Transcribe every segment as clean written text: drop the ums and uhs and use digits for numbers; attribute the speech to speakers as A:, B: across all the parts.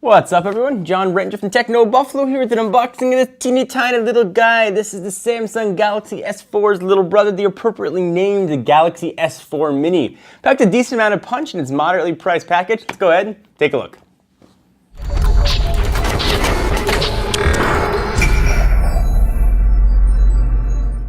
A: What's up everyone, John Rettinger from Techno Buffalo here with an unboxing of this teeny tiny little guy. This is the Samsung Galaxy S4's little brother, the appropriately named Galaxy S4 Mini. Packed a decent amount of punch in its moderately priced package. Let's go ahead and take a look.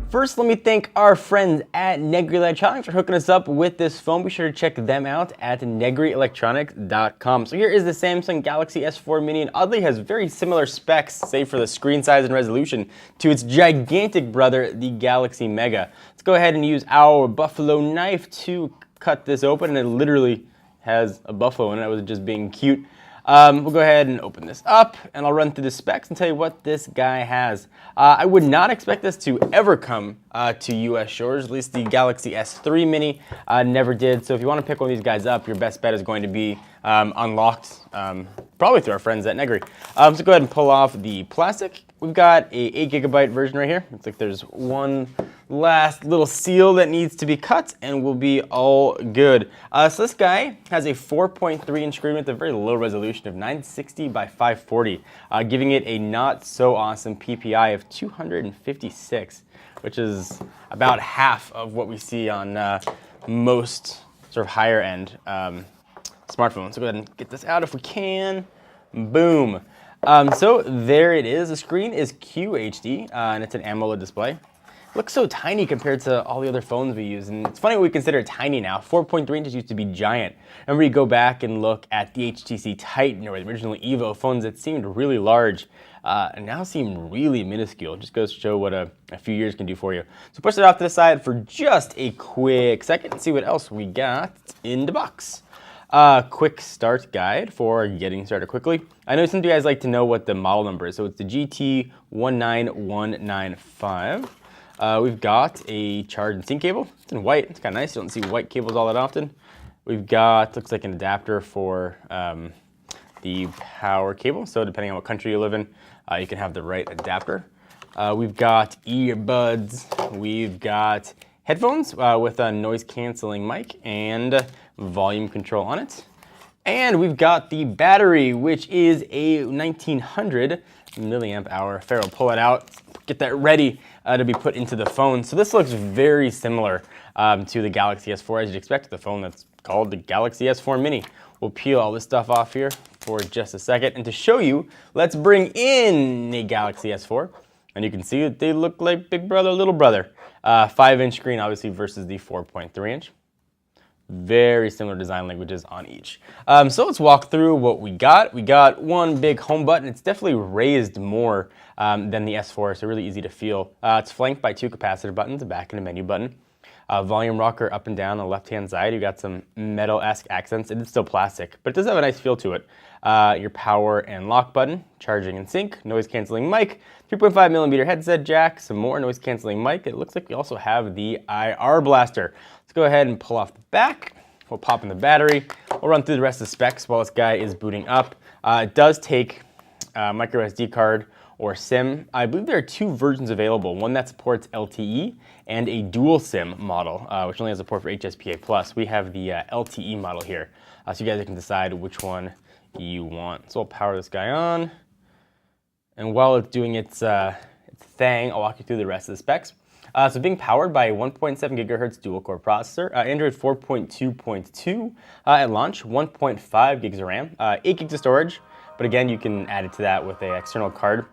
A: First, let me thank our friends at Negri Electronics for hooking us up with this phone. Be sure to check them out at negrielectronics.com. So here is the Samsung Galaxy S4 Mini, and oddly has very similar specs, save for the screen size and resolution, to its gigantic brother, the Galaxy Mega. Let's go ahead and use our buffalo knife to cut this open, and it literally has a buffalo in it. I was just being cute. We'll go ahead and open this up, and I'll run through the specs and tell you what this guy has. I would not expect this to ever come to US shores, at least the Galaxy S3 Mini never did. So if you want to pick one of these guys up, your best bet is going to be unlocked, probably through our friends at Negri. So go ahead and pull off the plastic. We've got a 8GB version right here. Looks like there's one last little seal that needs to be cut and we'll be all good. So this guy has a 4.3-inch screen with a very low resolution of 960 by 540, giving it a not so awesome PPI of 256, which is about half of what we see on most sort of higher end smartphones. So go ahead and get this out if we can. Boom. So there it is. The screen is QHD and it's an AMOLED display. It looks so tiny compared to all the other phones we use, and it's funny what we consider tiny now. 4.3 inches used to be giant. Remember, you go back and look at the HTC Titan or the original Evo phones that seemed really large and now seem really minuscule. It just goes to show what a few years can do for you. So push it off to the side for just a quick second and see what else we got in the box. Quick start guide for getting started quickly. I know some of you guys like to know what the model number is, so it's the GT19195. We've got a charge and sync cable. It's in white. It's kind of nice. You don't see white cables all that often. We've got, looks like an adapter for the power cable. So depending on what country you live in, you can have the right adapter. We've got earbuds. We've got headphones with a noise canceling mic and volume control on it. And we've got the battery, which is a 1900 milliamp hour. Pharaoh, pull it out, get that ready to be put into the phone. So this looks very similar to the Galaxy S4 as you'd expect, the phone that's called the Galaxy S4 Mini. We'll peel all this stuff off here for just a second. And to show you, let's bring in a Galaxy S4. And you can see that they look like big brother, little brother. 5-inch screen, obviously, versus the 4.3-inch. Very similar design languages on each. So let's walk through what we got. We got one big home button. It's definitely raised more than the S4, so really easy to feel. It's flanked by 2 capacitor buttons, a back and a menu button. Volume rocker up and down on the left-hand side. You've got some metal-esque accents. It is still plastic, but it does have a nice feel to it. Your power and lock button, charging and sync, noise-canceling mic, 3.5mm headset jack, some more noise-canceling mic. It looks like we also have the IR blaster. Let's go ahead and pull off the back. We'll pop in the battery. We'll run through the rest of the specs while this guy is booting up. It does take a micro SD card or SIM. I believe there are 2 versions available, one that supports LTE and a dual SIM model, which only has support for HSPA+. We have the LTE model here, so you guys can decide which one you want. So I'll power this guy on, and while it's doing its thing, I'll walk you through the rest of the specs. So being powered by a 1.7 gigahertz dual-core processor, Android 4.2.2 at launch, 1.5 gigs of RAM, 8 gigs of storage, but again, you can add it to that with an external card.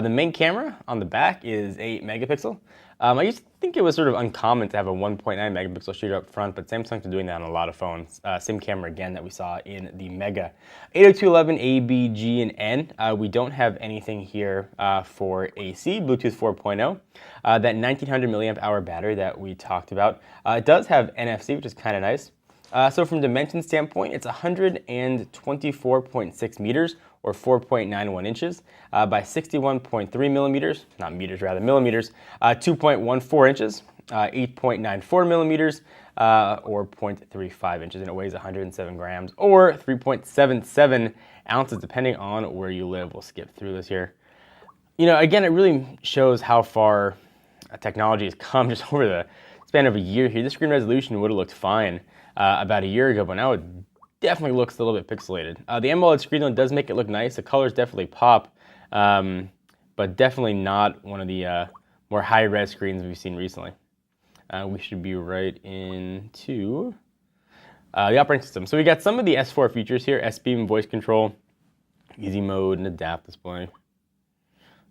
A: The main camera on the back is 8 megapixel. I used to think it was sort of uncommon to have a 1.9 megapixel shooter up front, but Samsung's doing that on a lot of phones. Same camera again that we saw in the Mega. 802.11 A, B, G, and N. We don't have anything here for AC, Bluetooth 4.0. That 1900 milliamp hour battery that we talked about. It does have NFC, which is kind of nice. So from dimension standpoint, it's 124.6 meters or 4.91 inches by 61.3 millimeters, not meters, rather millimeters, 2.14 inches, 8.94 millimeters, or 0.35 inches, and it weighs 107 grams or 3.77 ounces, depending on where you live. We'll skip through this here. You know, again, it really shows how far technology has come just over the span of a year here. The screen resolution would have looked fine about a year ago, but now it definitely looks a little bit pixelated. The AMOLED screen though does make it look nice. The colors definitely pop, but definitely not one of the more high-res screens we've seen recently. We should be right into the operating system. So we got some of the S4 features here: S-Beam, voice control, easy mode, and adapt display.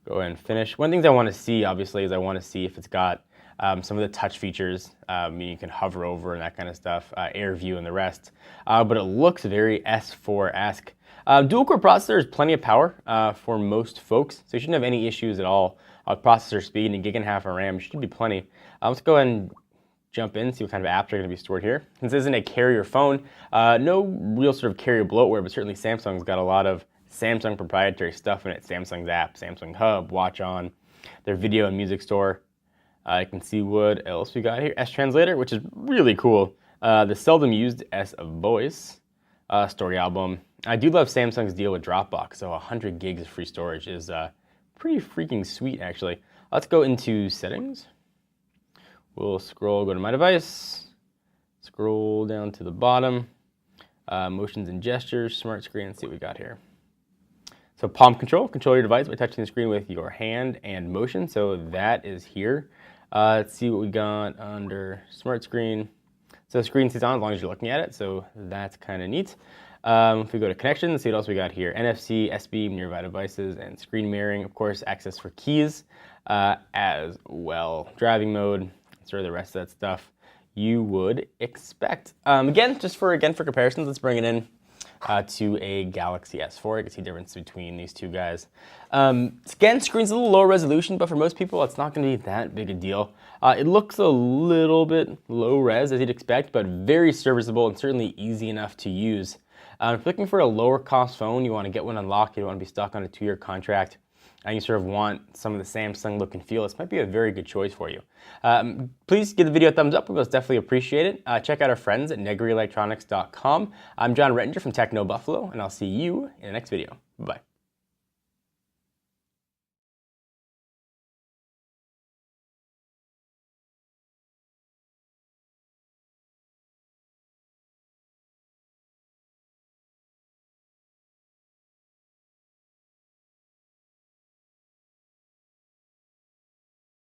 A: Go ahead and finish. One thing I want to see, obviously, is I want to see if it's got some of the touch features. You can hover over and that kind of stuff, air view and the rest. But it looks very S4-esque. Dual-core processor is plenty of power for most folks, so you shouldn't have any issues at all with processor speed, and a gig and a half of RAM should be plenty. Let's go ahead and jump in, see what kind of apps are going to be stored here. Since this isn't a carrier phone, no real sort of carrier bloatware, but certainly Samsung's got a lot of Samsung proprietary stuff in it. Samsung's app, Samsung Hub, Watch On, their video and music store. You can see what else we got here. S-Translator, which is really cool. The seldom used S-Voice, story album. I do love Samsung's deal with Dropbox, so 100 gigs of free storage is pretty freaking sweet, actually. Let's go into settings. We'll scroll, go to my device, scroll down to the bottom, motions and gestures, smart screen, and see what we got here. So palm control your device by touching the screen with your hand and motion. So that is here. Let's see what we got under smart screen. So the screen stays on as long as you're looking at it. So that's kind of neat. If we go to connections, see what else we got here. NFC, S-Beam, nearby devices, and screen mirroring. Of course, access for keys as well. Driving mode, sort of the rest of that stuff you would expect. Again, for comparisons, let's bring it in to a Galaxy S4. You can see the difference between these two guys. Again, screen's a little lower resolution, but for most people, it's not going to be that big a deal. It looks a little bit low res, as you'd expect, but very serviceable and certainly easy enough to use. If you're looking for a lower cost phone, you want to get one unlocked, you don't want to be stuck on a 2-year contract, and you sort of want some of the Samsung look and feel, this might be a very good choice for you. Please give the video a thumbs up. We most definitely appreciate it. Check out our friends at negrielectronics.com. I'm John Rettinger from Techno Buffalo, and I'll see you in the next video. Bye.